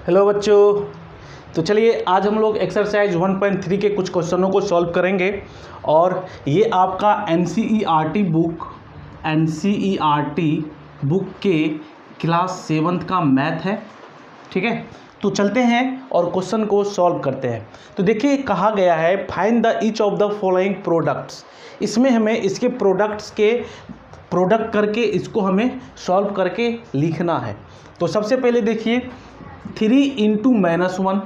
Hello बच्चों। तो चलिए आज हम लोग एक्सरसाइज 1.3 के कुछ क्वेश्चनों को सॉल्व करेंगे और ये आपका एनसीईआरटी बुक के क्लास 7th का मैथ है। ठीक है, तो चलते हैं और क्वेश्चन को सॉल्व करते हैं। तो देखिए कहा गया है find the each of the following products. इसमें हमें इसके प्रोडक्ट्स के प्रोडक्ट करके इसको हमें सॉल्व करके लिखना है। तो सबसे पहले देखिए 3 इंटू -1,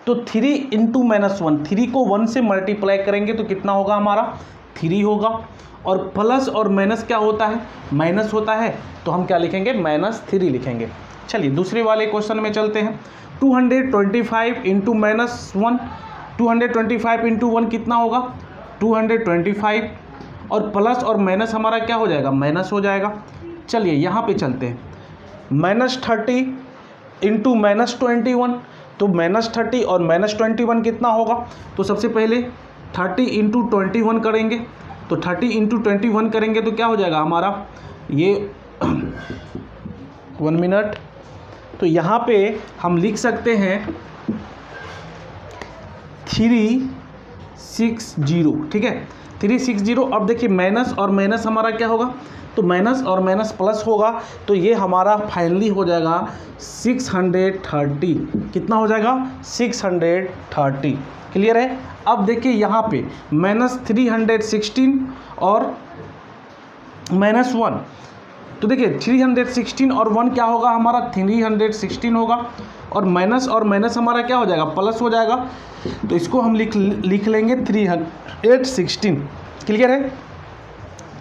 तो 3 इंटू -1, 3 को 1 से मल्टीप्लाई करेंगे तो कितना होगा हमारा 3 होगा। और प्लस और माइनस क्या होता है, माइनस होता है, तो हम क्या लिखेंगे -3 लिखेंगे। चलिए दूसरे वाले क्वेश्चन में चलते हैं। 225 इंटू -1, 225 इंटू 1 कितना होगा 225, और प्लस और माइनस हमारा क्या हो जाएगा माइनस हो जाएगा। चलिए यहाँ पे चलते हैं। -30 इंटू -21, तो -30 और -21 कितना होगा। तो सबसे पहले 30 इंटू 21 करेंगे, तो 30 इंटू 21 करेंगे तो क्या हो जाएगा हमारा ये 1 मिनट। तो यहाँ पे हम लिख सकते हैं 360। ठीक है 360। अब देखिए माइनस और माइनस हमारा क्या होगा, तो माइनस और माइनस प्लस होगा, तो ये हमारा फाइनली हो जाएगा 630। कितना हो जाएगा 630। क्लियर है। अब देखिए यहाँ पे -316 और -1, तो देखिए 316 और 1 क्या होगा हमारा 316 होगा, और माइनस हमारा क्या हो जाएगा प्लस हो जाएगा, तो इसको हम लिख लेंगे 316। क्लियर है।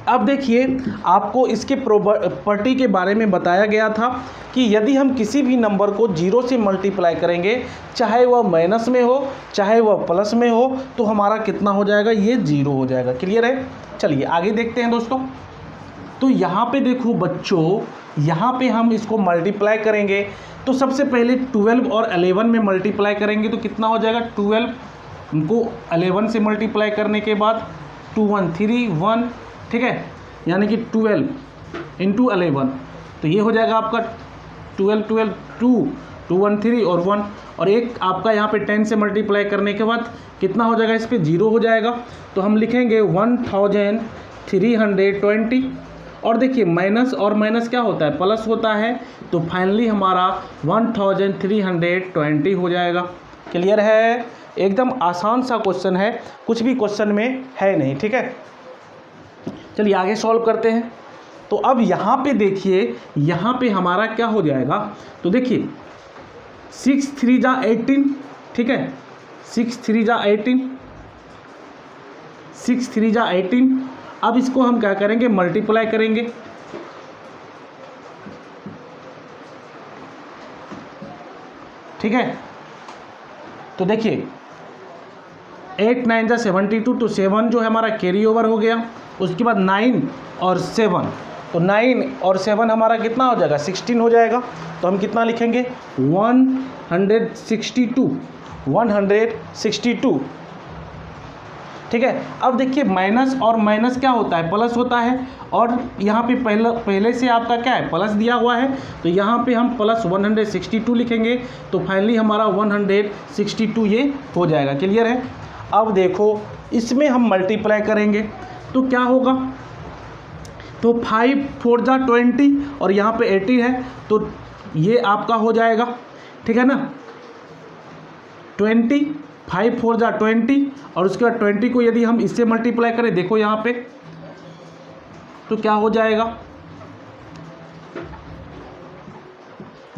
अब देखिए आपको इसके प्रॉपर्टी के बारे में बताया गया था कि यदि हम किसी भी नंबर को 0 से मल्टीप्लाई करेंगे, चाहे वह माइनस में हो चाहे वह प्लस में हो, तो हमारा कितना हो जाएगा ये 0 हो जाएगा। क्लियर है। चलिए आगे देखते हैं दोस्तों। तो यहाँ पे देखो बच्चों, यहाँ पे हम इसको मल्टीप्लाई करेंगे, तो सबसे पहले 12 और 11 में मल्टीप्लाई करेंगे तो कितना हो जाएगा 12 को 11 से मल्टीप्लाई करने के बाद 2 1 3 1, ठीक है, यानी कि 12 इंटू 11, तो ये हो जाएगा आपका 12 12 2 2 1 3 और 1, और एक आपका यहाँ पे 10 से मल्टीप्लाई करने के बाद कितना हो जाएगा इस पर 0 हो जाएगा, तो हम लिखेंगे 1320। और देखिए माइनस और माइनस क्या होता है प्लस होता है, तो फाइनली हमारा 1320 हो जाएगा। क्लियर है। एकदम आसान सा क्वेश्चन है, कुछ भी क्वेश्चन में है नहीं। ठीक है, चलिए आगे सॉल्व करते हैं। तो अब यहाँ पे देखिए, यहाँ पे हमारा क्या हो जाएगा, तो देखिए 6 3 जा 18, ठीक है, 6 3 जा 18, 6 3 जा 18। अब इसको हम क्या करेंगे मल्टीप्लाई करेंगे, ठीक है। तो देखिए 8 9 जा 72, तो 7 जो है हमारा कैरी ओवर हो गया। उसके बाद 9 और 7, तो 9 और 7 हमारा कितना हो जाएगा 16 हो जाएगा, तो हम कितना लिखेंगे 162। ठीक है। अब देखिए माइनस और माइनस क्या होता है प्लस होता है, और यहाँ पे पहले से आपका क्या है प्लस दिया हुआ है, तो यहाँ पे हम प्लस 162 लिखेंगे, तो फाइनली हमारा 162 ये हो जाएगा। क्लियर है। अब देखो इसमें हम मल्टीप्लाई करेंगे तो क्या होगा, तो 5 4 जा 20 और यहाँ पे 80 है, तो ये आपका हो जाएगा, ठीक है ना, 20 5 4 जा 20, और उसके बाद 20 को यदि हम इससे मल्टीप्लाई करें, देखो यहाँ पे तो क्या हो जाएगा,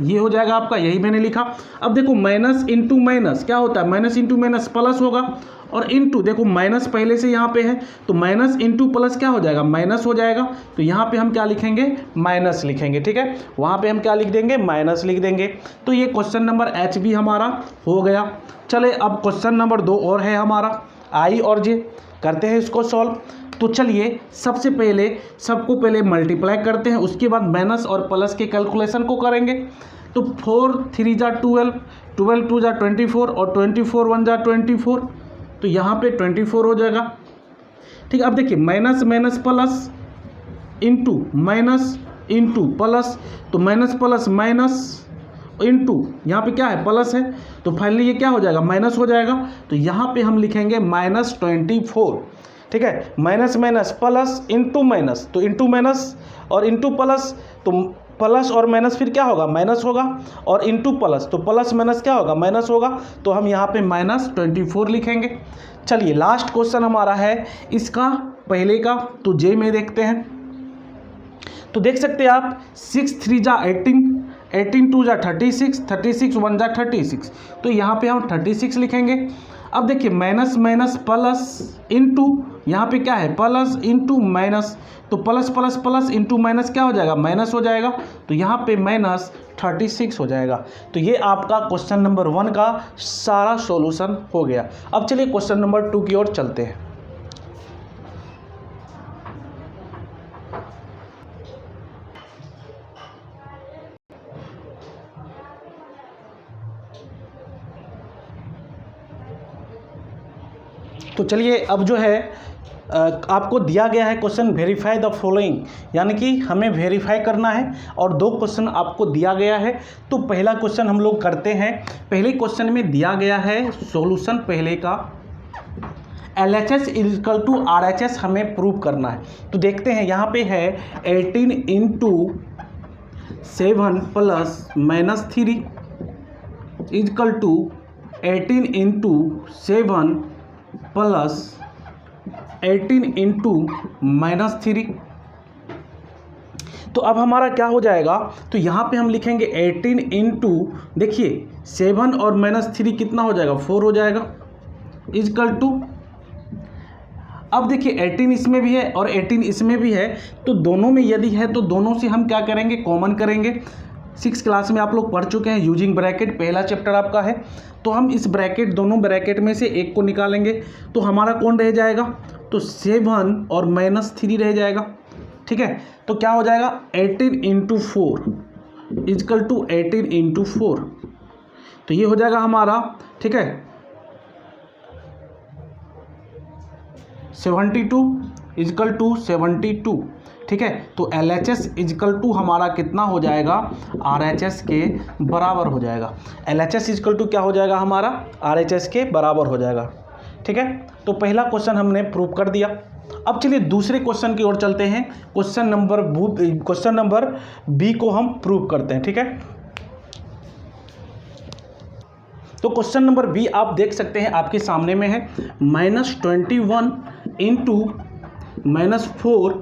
ये हो जाएगा आपका, यही मैंने लिखा। अब देखो माइनस इंटू माइनस क्या होता है, माइनस इंटू माइनस प्लस होगा, और इंटू देखो माइनस पहले से यहाँ पे है, तो माइनस इंटू प्लस क्या हो जाएगा माइनस हो जाएगा, तो यहाँ पे हम क्या लिखेंगे माइनस लिखेंगे। ठीक है, वहाँ पे हम क्या लिख देंगे माइनस लिख देंगे। तो ये क्वेश्चन नंबर एच भी हमारा हो गया। चले अब क्वेश्चन नंबर 2 और है हमारा आई और जे, करते हैं इसको सॉल्व। तो चलिए सबसे पहले सबको पहले मल्टीप्लाई करते हैं, उसके बाद माइनस और प्लस के कैलकुलेशन को करेंगे। तो 4 3 जा 12, 12 2 जा 24, और 24 1 जा 24, तो यहाँ पे 24 हो जाएगा। ठीक, अब देखिए minus minus plus into minus into plus, तो माइनस प्लस माइनस इंटू यहाँ पे क्या है प्लस है, तो फाइनली ये क्या हो जाएगा माइनस हो जाएगा। तो यहाँ पे हम लिखेंगे -24, ठीक है, minus minus plus into minus, तो इंटू माइनस और इंटू प्लस, तो प्लस और माइनस फिर क्या होगा माइनस होगा, और इंटू प्लस तो प्लस माइनस क्या होगा माइनस होगा, तो हम यहाँ पे -24 लिखेंगे। चलिए लास्ट क्वेश्चन हमारा है इसका पहले का, तो जे में देखते हैं। तो देख सकते हैं आप 6 3 जा 18, 18 2 जा 36, 36 1 जा 36, तो यहाँ पे हम 36 लिखेंगे। अब देखिए माइनस माइनस प्लस इंटू, यहाँ पे क्या है प्लस इंटू माइनस, तो plus plus plus into minus क्या हो जाएगा माइनस हो जाएगा, तो यहाँ पे -36 हो जाएगा। तो ये आपका क्वेश्चन नंबर 1 का सारा सॉल्यूशन हो गया। अब चलिए क्वेश्चन नंबर 2 की ओर चलते हैं। तो चलिए अब जो है आपको दिया गया है क्वेश्चन वेरीफाई द फॉलोइंग, यानी कि हमें वेरीफाई करना है और 2 क्वेश्चन आपको दिया गया है। तो पहला क्वेश्चन हम लोग करते हैं। पहले क्वेश्चन में दिया गया है सॉल्यूशन पहले का LHS = RHS हमें प्रूव करना है। तो देखते हैं यहाँ पे है 18 × 7 + -3 = 18 × 7 + 18 × -3। तो अब हमारा क्या हो जाएगा, तो यहाँ पे हम लिखेंगे 18 × देखिए 7 और -3 कितना हो जाएगा 4 हो जाएगा, = अब देखिए 18 इसमें भी है और 18 इसमें भी है, तो दोनों में यदि है तो दोनों से हम क्या करेंगे कॉमन करेंगे। 6 क्लास में आप लोग पढ़ चुके हैं यूजिंग ब्रैकेट, पहला चैप्टर आपका है। तो हम इस ब्रैकेट दोनों ब्रैकेट में से एक को निकालेंगे, तो हमारा कौन रह जाएगा, तो 7 और -3 रह जाएगा, ठीक है। तो क्या हो जाएगा 18 × 4 = 18 × 4, तो ये हो जाएगा हमारा, ठीक है 72 = 72, ठीक है। तो LHS = हमारा कितना हो जाएगा RHS के बराबर हो जाएगा। LHS = क्या हो जाएगा हमारा RHS के बराबर हो जाएगा, ठीक है। तो पहला क्वेश्चन हमने प्रूव कर दिया। अब चलिए दूसरे क्वेश्चन की ओर चलते हैं। क्वेश्चन नंबर B को हम प्रूव करते हैं, ठीक है। तो क्वेश्चन नंबर B आप देख सकते हैं आपके सामने में है -21 × -4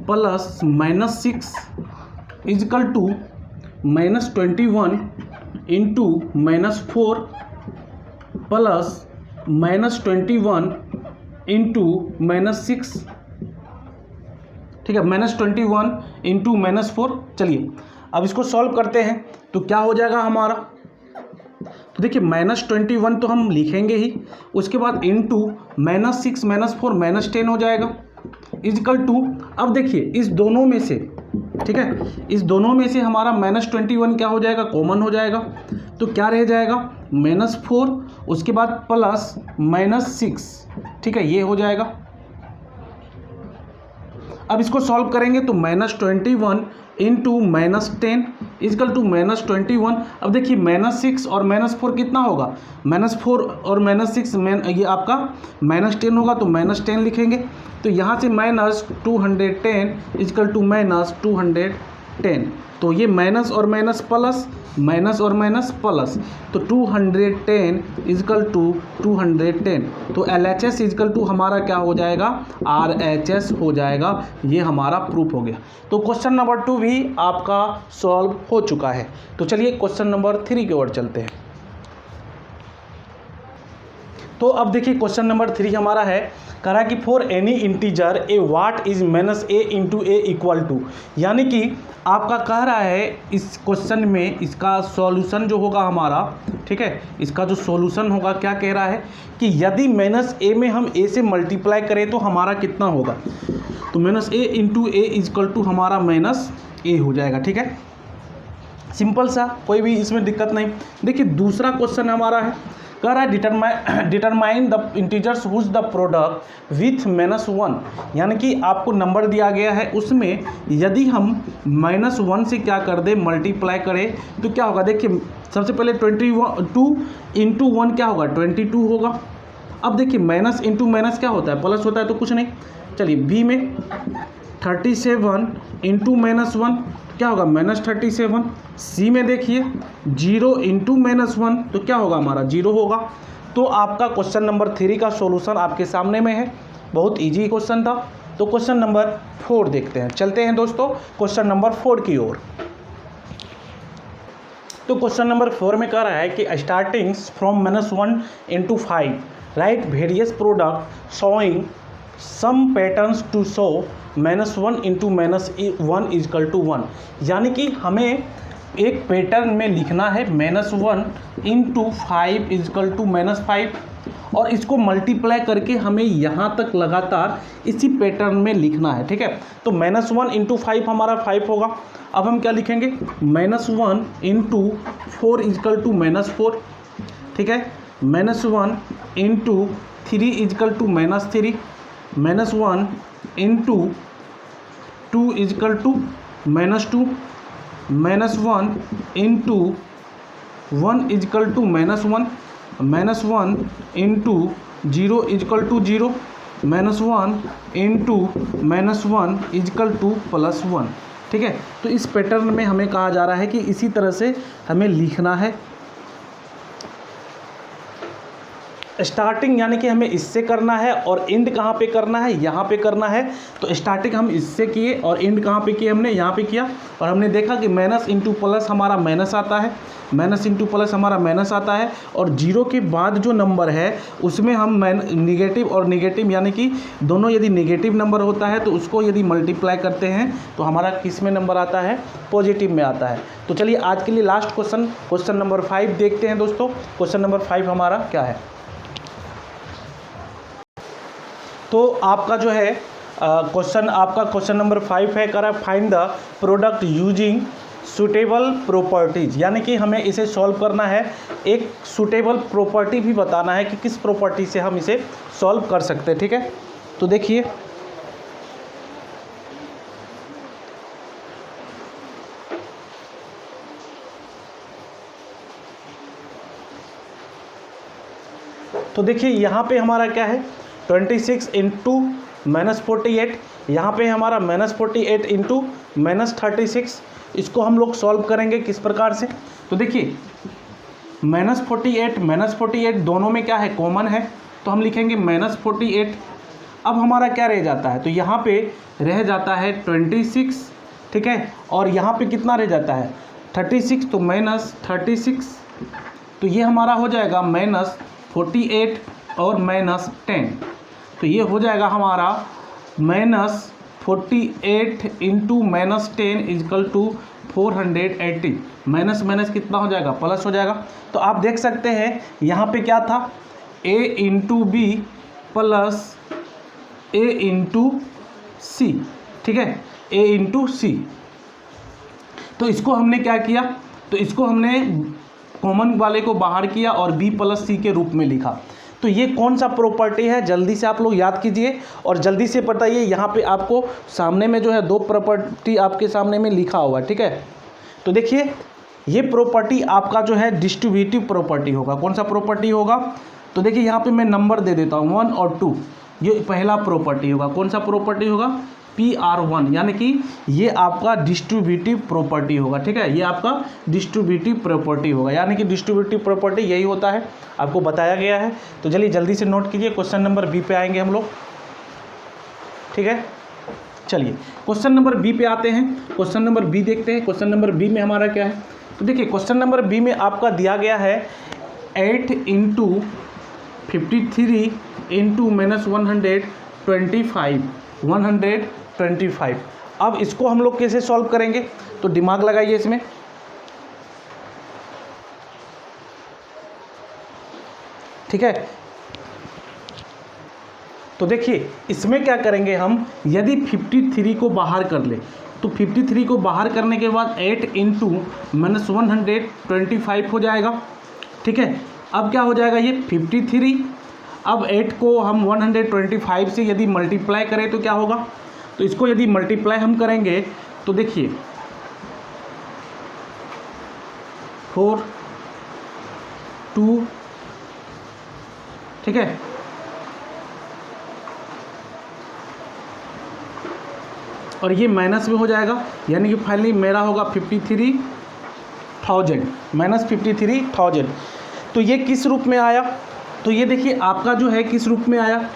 + -6 = -21 × -4 + -21 × -6, ठीक है, -21 × -4। चलिए अब इसको सॉल्व करते हैं, तो क्या हो जाएगा हमारा, तो देखिए -21 तो हम लिखेंगे ही, उसके बाद इंटू -6 -4 -10 हो जाएगा, = अब देखिए इस दोनों में से, ठीक है, इस दोनों में से हमारा -21 क्या हो जाएगा कॉमन हो जाएगा, तो क्या रह जाएगा -4 उसके बाद प्लस -6, ठीक है, ये हो जाएगा। अब इसको सॉल्व करेंगे तो -21 × -10 = -21। अब देखिए -6 और -4 कितना होगा, -4 और -6 ये आपका -10 होगा, तो -10 लिखेंगे। तो यहाँ से -210 = -210, तो ये माइनस और माइनस प्लस, माइनस और माइनस प्लस, तो 210 = 210। तो LHS = हमारा क्या हो जाएगा RHS हो जाएगा। ये हमारा प्रूफ हो गया। तो क्वेश्चन नंबर 2 भी आपका सॉल्व हो चुका है। तो चलिए क्वेश्चन नंबर 3 की ओर चलते हैं। तो अब देखिए क्वेश्चन नंबर 3 हमारा है, कह रहा है कि for any integer a what is -a × a = यानी कि आपका कह रहा है इस क्वेश्चन में इसका सॉल्यूशन जो होगा हमारा, ठीक है, इसका जो सॉल्यूशन होगा क्या कह रहा है कि यदि -a में हम a से मल्टीप्लाई करें तो हमारा कितना होगा, तो -a × a = हमारा -a हो जाएगा, ठीक है। सिंपल सा, कोई भी इसमें दिक्कत नहीं। देखिए दूसरा क्वेश्चन हमारा है, कह रहा है determine the integers whose the product with -1, यानी कि आपको नंबर दिया गया है, उसमें यदि हम -1 से क्या कर दे मल्टीप्लाई करें तो क्या होगा। देखिए सबसे पहले 22 इंटू 1 क्या होगा 22 होगा। अब देखिए माइनस इंटू माइनस क्या होता है प्लस होता है, तो कुछ नहीं। चलिए बी में 37 इंटू -1 क्या होगा -37। सी में देखिए 0 इंटू -1 तो क्या होगा हमारा 0 होगा। तो आपका क्वेश्चन नंबर 3 का सॉल्यूशन आपके सामने में है। बहुत इजी क्वेश्चन था। तो क्वेश्चन नंबर 4 देखते हैं। चलते हैं दोस्तों क्वेश्चन नंबर 4 की ओर। तो क्वेश्चन नंबर 4 में कह रहा है कि starting from -1 into 5 right various product showing some patterns to show -1 into -1 equal to 1, यानी कि हमें एक पैटर्न में लिखना है -1 इंटू 5 इजकल टू -5 और इसको मल्टीप्लाई करके हमें यहाँ तक लगातार इसी पैटर्न में लिखना है। ठीक है, तो -1 इंटू 5 हमारा 5 होगा। अब हम क्या लिखेंगे -1 इंटू 4 इजकल टू -4। ठीक है, -1 into 3 equal to -3, -1 into 2 equal to -2, -1 into 1 equal to -1, -1 into 0 equal to 0, -1 into -1 equal to +1। ठीक है, तो इस पैटर्न में हमें कहा जा रहा है कि इसी तरह से हमें लिखना है। स्टार्टिंग यानी कि हमें इससे करना है और एंड कहाँ पे करना है यहाँ पे करना है। तो स्टार्टिंग हम इससे किए और एंड कहाँ पे किए हमने यहाँ पे किया और हमने देखा कि माइनस इंटू प्लस हमारा माइनस आता है, माइनस इंटू प्लस हमारा माइनस आता है और जीरो के बाद जो नंबर है उसमें हम निगेटिव और निगेटिव यानी कि दोनों यदि निगेटिव नंबर होता है तो उसको यदि मल्टीप्लाई करते हैं तो हमारा किस में नंबर आता है पॉजिटिव में आता है। तो चलिए आज के लिए लास्ट क्वेश्चन नंबर 5 देखते हैं दोस्तों। क्वेश्चन नंबर 5 हमारा क्या है। तो आपका जो है क्वेश्चन नंबर 5 है, करा find the product using suitable properties, यानी कि हमें इसे सॉल्व करना है। एक सूटेबल प्रॉपर्टी भी बताना है कि किस प्रॉपर्टी से हम इसे सॉल्व कर सकते हैं। ठीक है, तो देखिए यहाँ पे हमारा क्या है 26 इंटू -48, यहाँ पे हमारा -48 इंटू -36। इसको हम लोग सॉल्व करेंगे किस प्रकार से। तो देखिए -48 दोनों में क्या है कॉमन है, तो हम लिखेंगे -48। अब हमारा क्या रह जाता है, तो यहाँ पे रह जाता है 26। ठीक है, और यहाँ पे कितना रह जाता है 36, तो -36, तो ये हमारा हो जाएगा -48 और -10, तो ये हो जाएगा हमारा -48 into -10 equal to 480। Minus minus कितना हो जाएगा प्लस हो जाएगा। तो आप देख सकते हैं यहाँ पे क्या था a into B plus a into C. ठीक है, a इंटू सी। तो इसको हमने क्या किया, तो इसको हमने कॉमन वाले को बाहर किया और b प्लस सी के रूप में लिखा। तो ये कौन सा प्रॉपर्टी है जल्दी से आप लोग याद कीजिए और जल्दी से बताइए। यहाँ पे आपको सामने में जो है दो प्रॉपर्टी आपके सामने में लिखा हुआ है। ठीक है, तो देखिए ये प्रॉपर्टी आपका जो है डिस्ट्रीब्यूटिव प्रॉपर्टी होगा। कौन सा प्रॉपर्टी होगा, तो देखिए यहाँ पे मैं नंबर दे देता हूँ 1 और 2, ये पहला प्रॉपर्टी होगा। कौन सा प्रॉपर्टी होगा PR1, यानी कि ये आपका डिस्ट्रीब्यूटिव प्रॉपर्टी होगा। ठीक है, ये आपका डिस्ट्रीब्यूटिव प्रॉपर्टी होगा, यानी कि डिस्ट्रीब्यूटिव प्रॉपर्टी यही होता है, आपको बताया गया है। तो चलिए जल्दी से नोट कीजिए, क्वेश्चन नंबर बी पे आएंगे हम लोग। ठीक है, चलिए क्वेश्चन नंबर बी पे आते हैं। क्वेश्चन नंबर बी देखते हैं। क्वेश्चन नंबर बी में हमारा क्या है, तो देखिए क्वेश्चन नंबर बी में आपका दिया गया है 8 इंटू 53 इंटू -125। अब इसको हम लोग कैसे सॉल्व करेंगे, तो दिमाग लगाइए इसमें। ठीक है, तो देखिए इसमें क्या करेंगे हम, यदि 53 को बाहर कर ले तो 53 को बाहर करने के बाद 8 इंटू -125 हो जाएगा। ठीक है, अब क्या हो जाएगा ये 53। अब 8 को हम 125 से यदि मल्टीप्लाई करें तो क्या होगा, तो इसको यदि मल्टीप्लाई हम करेंगे तो देखिए 4 2, ठीक है, और ये माइनस में हो जाएगा, यानी कि फाइनली मेरा होगा 53,000 माइनस 53,000। तो ये किस रूप में आया, तो ये देखिए आपका जो है किस रूप में आया,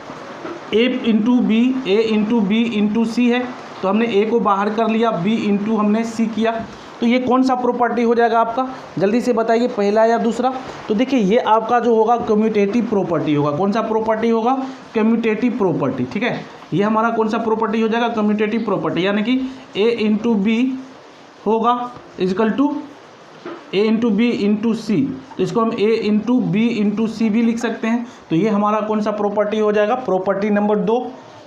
a into B, A into B into C है, तो हमने a को बाहर कर लिया, b इंटू हमने c किया। तो ये कौन सा प्रॉपर्टी हो जाएगा आपका, जल्दी से बताइए, पहला या दूसरा। तो देखिए ये आपका जो होगा कम्यूटेटिव प्रॉपर्टी होगा। कौन सा प्रॉपर्टी होगा, कम्यूटेटिव प्रॉपर्टी, ठीक है। ये हमारा कौन सा प्रॉपर्टी हो जाएगा, कम्यूटेटिव प्रॉपर्टी, यानी कि a इंटू बी होगा equal to a into B into C. तो इसको हम a into B into C भी लिख सकते हैं। तो ये हमारा कौन सा प्रॉपर्टी हो जाएगा, प्रॉपर्टी नंबर 2,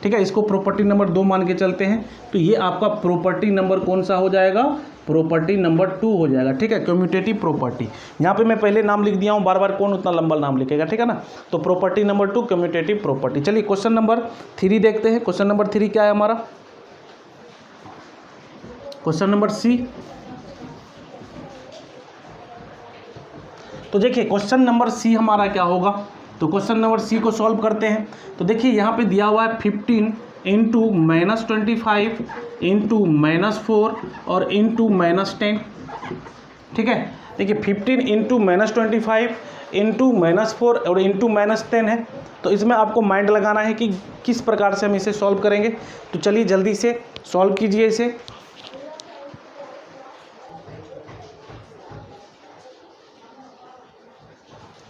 ठीक है। इसको प्रॉपर्टी नंबर 2 मान के चलते हैं। तो ये आपका प्रॉपर्टी नंबर कौन सा हो जाएगा, प्रॉपर्टी नंबर 2 हो जाएगा, ठीक है, कम्यूटेटिव प्रॉपर्टी। यहाँ पे मैं पहले नाम लिख दिया हूँ, बार बार कौन उतना लंबा नाम लिखेगा, ठीक है ना। तो प्रॉपर्टी नंबर 2 कम्यूटेटिव प्रॉपर्टी। चलिए क्वेश्चन नंबर 3 देखते हैं। क्वेश्चन नंबर 3 क्या है हमारा, क्वेश्चन नंबर सी। तो देखिए क्वेश्चन नंबर सी हमारा क्या होगा, तो क्वेश्चन नंबर सी को सॉल्व करते हैं। तो देखिए यहाँ पे दिया हुआ है 15 इंटू -25 इंटू -4 और इंटू -10, ठीक है। देखिए 15 इंटू -25 इंटू -4 और इंटू -10 है। तो इसमें आपको माइंड लगाना है कि किस प्रकार से हम इसे सॉल्व करेंगे। तो चलिए जल्दी से सॉल्व कीजिए इसे।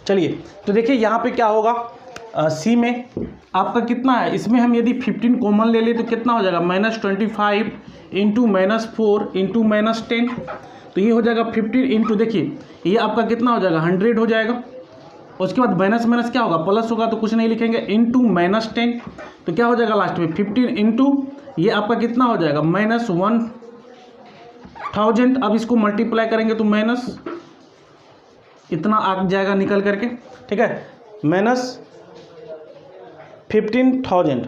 चलिए तो देखिए यहाँ पे क्या होगा, सी में आपका कितना है, इसमें हम यदि 15 कॉमन ले लें तो कितना हो जाएगा, -25 इंटू -4 इंटू -10। तो ये हो जाएगा 15 इंटू, देखिए ये आपका कितना हो जाएगा, 100 हो जाएगा। उसके बाद माइनस माइनस क्या होगा, प्लस होगा, तो कुछ नहीं लिखेंगे, इंटू -10। तो क्या हो जाएगा लास्ट में 15 इंटू, ये आपका कितना हो जाएगा, -1000। अब इसको मल्टीप्लाई करेंगे तो माइनस इतना आ जाएगा निकल करके, ठीक है, -15,000,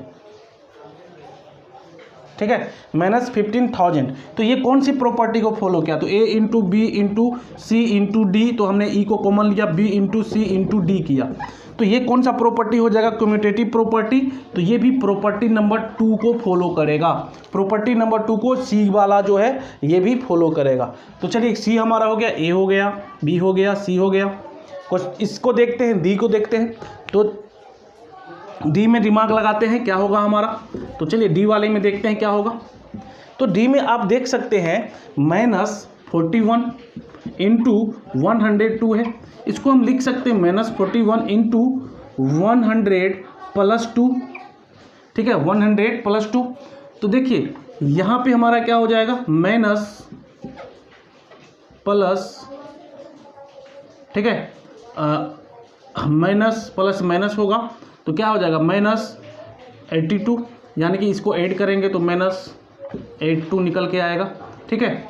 ठीक है, -15,000। तो ये कौन सी प्रॉपर्टी को फॉलो किया, तो a into B into C into D, तो हमने e को कॉमन लिया, b into C into D किया। तो ये कौन सा प्रॉपर्टी हो जाएगा, कम्यूटेटिव प्रॉपर्टी। तो ये भी प्रॉपर्टी नंबर 2 को फॉलो करेगा, प्रॉपर्टी नंबर 2 को सी वाला जो है ये भी फॉलो करेगा। तो चलिए सी हमारा हो गया, ए हो गया, बी हो गया, सी हो गया। कुछ इसको देखते हैं, डी को देखते हैं। तो डी में दिमाग लगाते हैं क्या होगा हमारा। तो चलिए डी वाले में देखते हैं क्या होगा। तो डी में आप देख सकते हैं -41 इंटू 102 है, इसको हम लिख सकते हैं -41 इंटू 100 प्लस 2, ठीक है, 100 प्लस 2। तो देखिए यहाँ पे हमारा क्या हो जाएगा, माइनस प्लस, ठीक है, माइनस प्लस माइनस होगा तो क्या हो जाएगा -82, यानी कि इसको ऐड करेंगे तो -82 निकल के आएगा, ठीक है।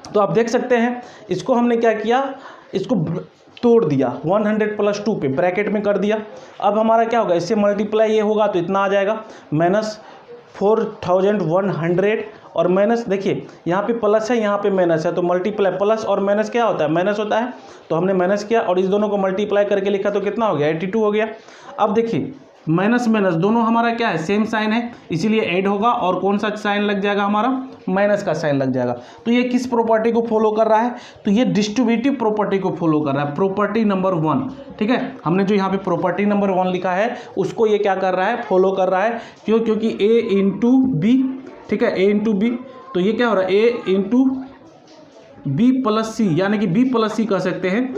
तो आप देख सकते हैं इसको हमने क्या किया, इसको तोड़ दिया 100 प्लस 2 पे ब्रैकेट में कर दिया। अब हमारा क्या होगा, इससे मल्टीप्लाई ये होगा तो इतना आ जाएगा -4100 और माइनस, देखिए यहाँ पे प्लस है यहाँ पे माइनस है, तो मल्टीप्लाई प्लस और माइनस क्या होता है, माइनस होता है। तो हमने माइनस किया और इस दोनों को मल्टीप्लाई करके लिखा तो कितना हो गया, 82 हो गया। अब देखिए माइनस माइनस दोनों हमारा क्या है, सेम साइन है, इसीलिए ऐड होगा और कौन सा साइन लग जाएगा हमारा, माइनस का साइन लग जाएगा। तो ये किस प्रॉपर्टी को फॉलो कर रहा है, तो ये डिस्ट्रीब्यूटिव प्रॉपर्टी को फॉलो कर रहा है, प्रॉपर्टी नंबर 1, ठीक है। हमने जो यहाँ पे प्रॉपर्टी नंबर 1 लिखा है उसको ये क्या कर रहा है, फॉलो कर रहा है। क्यों, क्योंकि a इंटू बी, ठीक है, a इंटू बी, तो ये क्या हो रहा है, a इंटू बी प्लस सी, यानी कि b प्लस सी कह सकते हैं,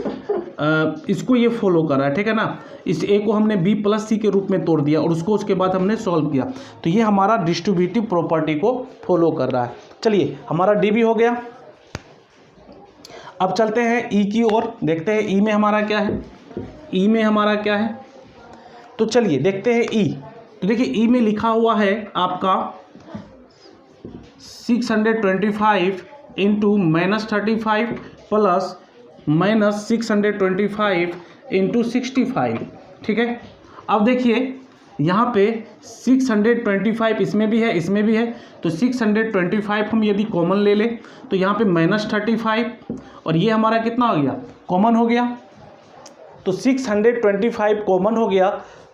इसको ये फॉलो कर रहा है, ठीक है ना। इस a को हमने b प्लस सी के रूप में तोड़ दिया और उसको उसके बाद हमने सॉल्व किया, तो ये हमारा डिस्ट्रीब्यूटिव प्रॉपर्टी को फॉलो कर रहा है। चलिए हमारा डी भी हो गया। अब चलते हैं ई की ओर, देखते हैं ई में हमारा क्या है, ई में हमारा क्या है। तो चलिए देखते हैं ई। तो देखिए ई में लिखा हुआ है आपका 625 इंटू -35 प्लस -625 इंटू 65, ठीक है। अब देखिए यहाँ पे 625 इसमें भी है, इसमें भी है, तो 625 हम यदि कॉमन ले लें तो यहाँ पे -35 और ये हमारा कितना हो गया, कॉमन हो गया। तो 625 कॉमन हो गया,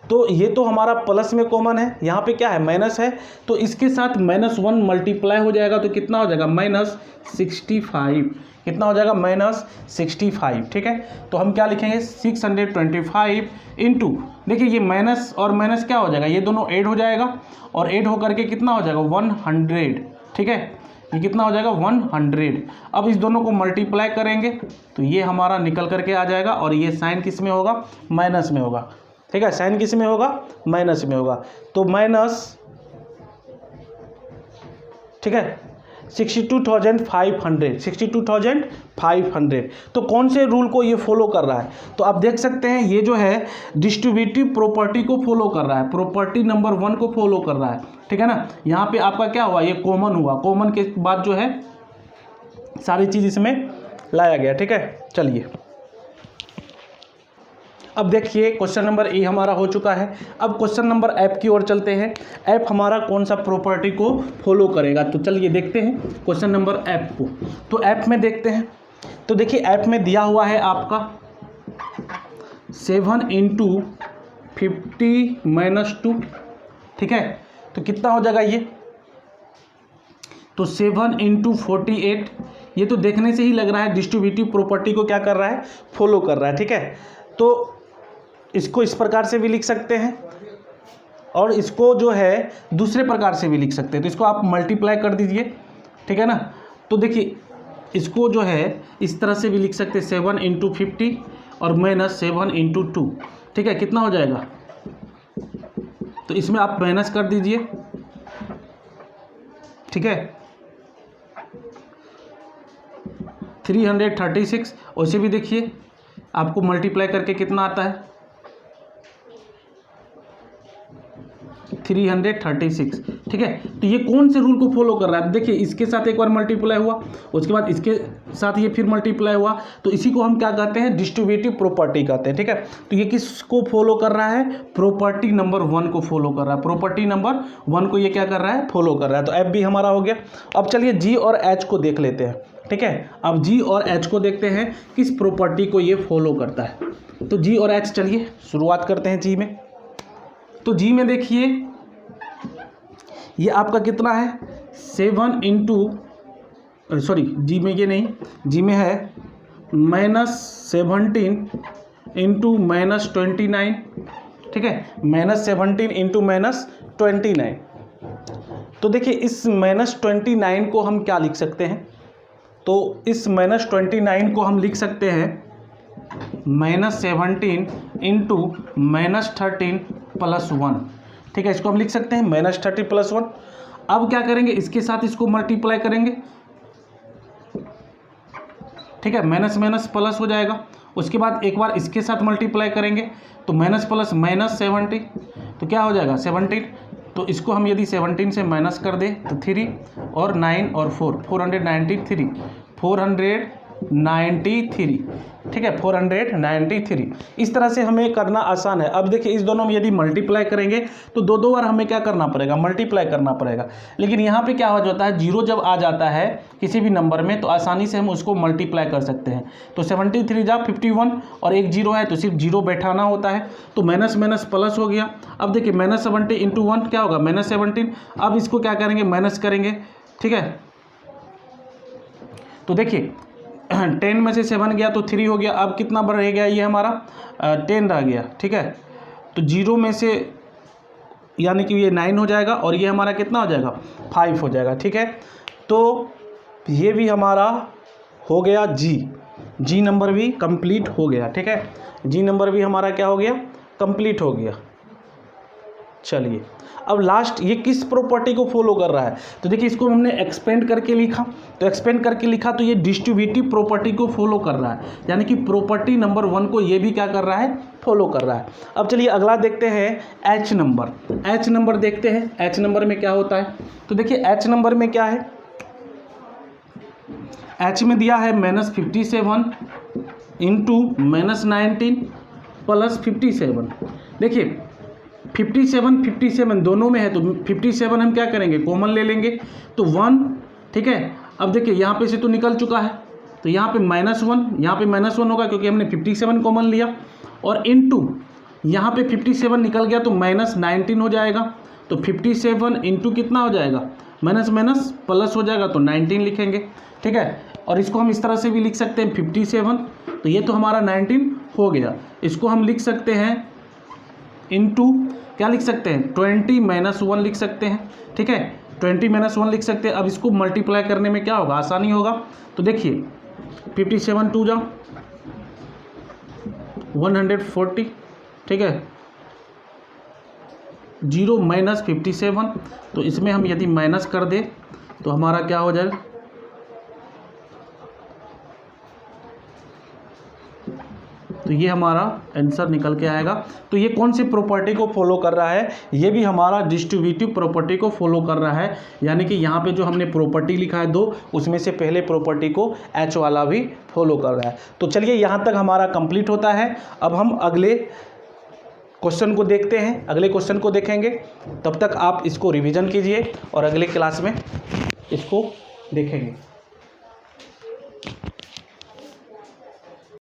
तो ये तो हमारा प्लस में कॉमन है, यहाँ पे क्या है, माइनस है, तो इसके साथ -1 मल्टीप्लाई हो जाएगा तो कितना हो जाएगा, -65। कितना हो जाएगा, -65, ठीक है। तो हम क्या लिखेंगे, 625 इंटू, देखिए ये माइनस और माइनस क्या हो जाएगा, ये दोनों ऐड हो जाएगा और ऐड होकर के कितना हो जाएगा, 100, ठीक है। ये कितना हो जाएगा, 100। अब इस दोनों को मल्टीप्लाई करेंगे तो ये हमारा निकल करके आ जाएगा और ये साइन किस में होगा, माइनस में होगा, ठीक है। साइन किस में होगा, माइनस में होगा, तो माइनस, ठीक है, 62,500। तो कौन से रूल को ये फॉलो कर रहा है, तो आप देख सकते हैं ये जो है डिस्ट्रीब्यूटिव प्रॉपर्टी को फॉलो कर रहा है, प्रॉपर्टी नंबर 1 को फॉलो कर रहा है, ठीक है ना। यहाँ पे आपका क्या हुआ, ये कॉमन हुआ, कॉमन के बाद जो है सारी चीज़ इसमें लाया गया, ठीक है। चलिए अब देखिए क्वेश्चन नंबर ए हमारा हो चुका है। अब क्वेश्चन नंबर एफ की ओर चलते हैं। एफ हमारा कौन सा प्रॉपर्टी को फॉलो करेगा, तो चलिए देखते हैं क्वेश्चन नंबर एफ को। तो एफ में देखते हैं, तो देखिए एफ में दिया हुआ है आपका 7 × 50 - 2, ठीक है। तो कितना हो जाएगा ये, तो 7 × 48। ये तो देखने से ही लग रहा है डिस्ट्रीब्यूटिव प्रॉपर्टी को क्या कर रहा है, फॉलो कर रहा है, ठीक है। तो इसको इस प्रकार से भी लिख सकते हैं और इसको जो है दूसरे प्रकार से भी लिख सकते हैं, तो इसको आप मल्टीप्लाई कर दीजिए, ठीक है ना। तो देखिए इसको जो है इस तरह से भी लिख सकते हैं, 7 × 50 और -7 × 2, ठीक है। कितना हो जाएगा, तो इसमें आप माइनस कर दीजिए, ठीक है, 336। वैसे भी देखिए आपको मल्टीप्लाई करके कितना आता है, 336, ठीक है। तो ये कौन से रूल को फॉलो कर रहा है, देखिए इसके साथ एक बार मल्टीप्लाई हुआ, उसके बाद इसके साथ ये फिर मल्टीप्लाई हुआ, तो इसी को हम क्या कहते हैं, डिस्ट्रीब्यूटिव प्रॉपर्टी कहते हैं, ठीक है। तो ये किसको फॉलो कर रहा है, प्रॉपर्टी नंबर 1 को फॉलो कर रहा है, प्रॉपर्टी नंबर 1 को ये क्या कर रहा है, फॉलो कर रहा है। तो एफ भी हमारा हो गया। अब चलिए जी और एच को देख लेते हैं, ठीक है। अब जी और एच को देखते हैं किस प्रॉपर्टी को ये फॉलो करता है। तो जी और एच, चलिए शुरुआत करते हैं जी में। तो जी में देखिए ये आपका कितना है, 7 × जी में ये नहीं, जी में है -17 × -29, ठीक है, -17 × -29। तो देखिए इस -29 को हम क्या लिख सकते हैं, तो इस -29 को हम लिख सकते हैं -17 × -13 + 1, ठीक है। इसको हम लिख सकते हैं -30 + 1। अब क्या करेंगे, इसके साथ इसको मल्टीप्लाई करेंगे, ठीक है, माइनस माइनस प्लस हो जाएगा। उसके बाद एक बार इसके साथ मल्टीप्लाई करेंगे तो माइनस प्लस -70, तो क्या हो जाएगा 17। तो इसको हम यदि 17 से माइनस कर दें तो 3 और 9 और 4, 493, ठीक है, 493। इस तरह से हमें करना आसान है। अब देखिए इस दोनों में यदि मल्टीप्लाई करेंगे तो दो बार हमें क्या करना पड़ेगा, मल्टीप्लाई करना पड़ेगा। लेकिन यहाँ पे क्या हो जाता है, जीरो जब आ जाता है किसी भी नंबर में तो आसानी से हम उसको मल्टीप्लाई कर सकते हैं। तो 73 जा 51 और एक जीरो है तो सिर्फ जीरो बैठाना होता है, तो माइनस माइनस प्लस हो गया। अब देखिए -70 × 1 क्या होगा, -17। अब इसको क्या करेंगे, माइनस करेंगे, ठीक है। तो देखिए 10 में से 7 गया तो 3 हो गया। अब कितना रह गया, ये हमारा 10 रह गया, ठीक है। तो 0 में से यानी कि ये 9 हो जाएगा और ये हमारा कितना हो जाएगा, 5 हो जाएगा, ठीक है। तो ये भी हमारा हो गया जी नंबर भी कंप्लीट हो गया, ठीक है। जी नंबर भी हमारा क्या हो गया, कंप्लीट हो गया। चलिए अब लास्ट ये किस प्रॉपर्टी को फॉलो कर रहा है, तो देखिए इसको हमने एक्सपेंड करके लिखा, तो एक्सपेंड करके लिखा तो ये डिस्ट्रीब्यूटिव प्रॉपर्टी को फॉलो कर रहा है, यानी कि प्रॉपर्टी नंबर 1 को ये भी क्या कर रहा है, फॉलो कर रहा है। अब चलिए अगला देखते हैं एच नंबर। एच नंबर देखते हैं, एच नंबर में क्या होता है। तो देखिए एच नंबर में क्या है, एच में दिया है -57 × -19 प्लस 57। देखिए 57 दोनों में है, तो 57 हम क्या करेंगे, कॉमन ले लेंगे, तो 1, ठीक है। अब देखिए यहाँ पे से तो निकल चुका है, तो यहाँ पे -1, यहाँ पे -1 होगा क्योंकि हमने 57 कॉमन लिया, और इनटू यहाँ पे 57 निकल गया तो -19 हो जाएगा। तो 57 इंटू कितना हो जाएगा, माइनस माइनस प्लस हो जाएगा, तो 19 लिखेंगे, ठीक है। और इसको हम इस तरह से भी लिख सकते हैं 57, तो ये तो हमारा 19 हो गया। इसको हम लिख सकते हैं इनटू क्या लिख सकते हैं, 20 - 1 लिख सकते हैं, ठीक है। 20 - 1 लिख सकते हैं। अब इसको मल्टीप्लाई करने में क्या होगा, आसानी होगा। तो देखिए 57 2 जा 140, ठीक है, 0 - 57, तो इसमें हम यदि माइनस कर दे तो हमारा क्या हो जाएगा, तो ये हमारा आंसर निकल के आएगा। तो ये कौन सी प्रॉपर्टी को फॉलो कर रहा है, ये भी हमारा डिस्ट्रीब्यूटिव प्रॉपर्टी को फॉलो कर रहा है। यानी कि यहाँ पे जो हमने प्रॉपर्टी लिखा है 2, उसमें से पहले प्रॉपर्टी को एच वाला भी फॉलो कर रहा है। तो चलिए यहाँ तक हमारा कंप्लीट होता है। अब हम अगले क्वेश्चन को देखते हैं, अगले क्वेश्चन को देखेंगे। तब तक आप इसको रिवीजन कीजिए और अगले क्लास में इसको देखेंगे।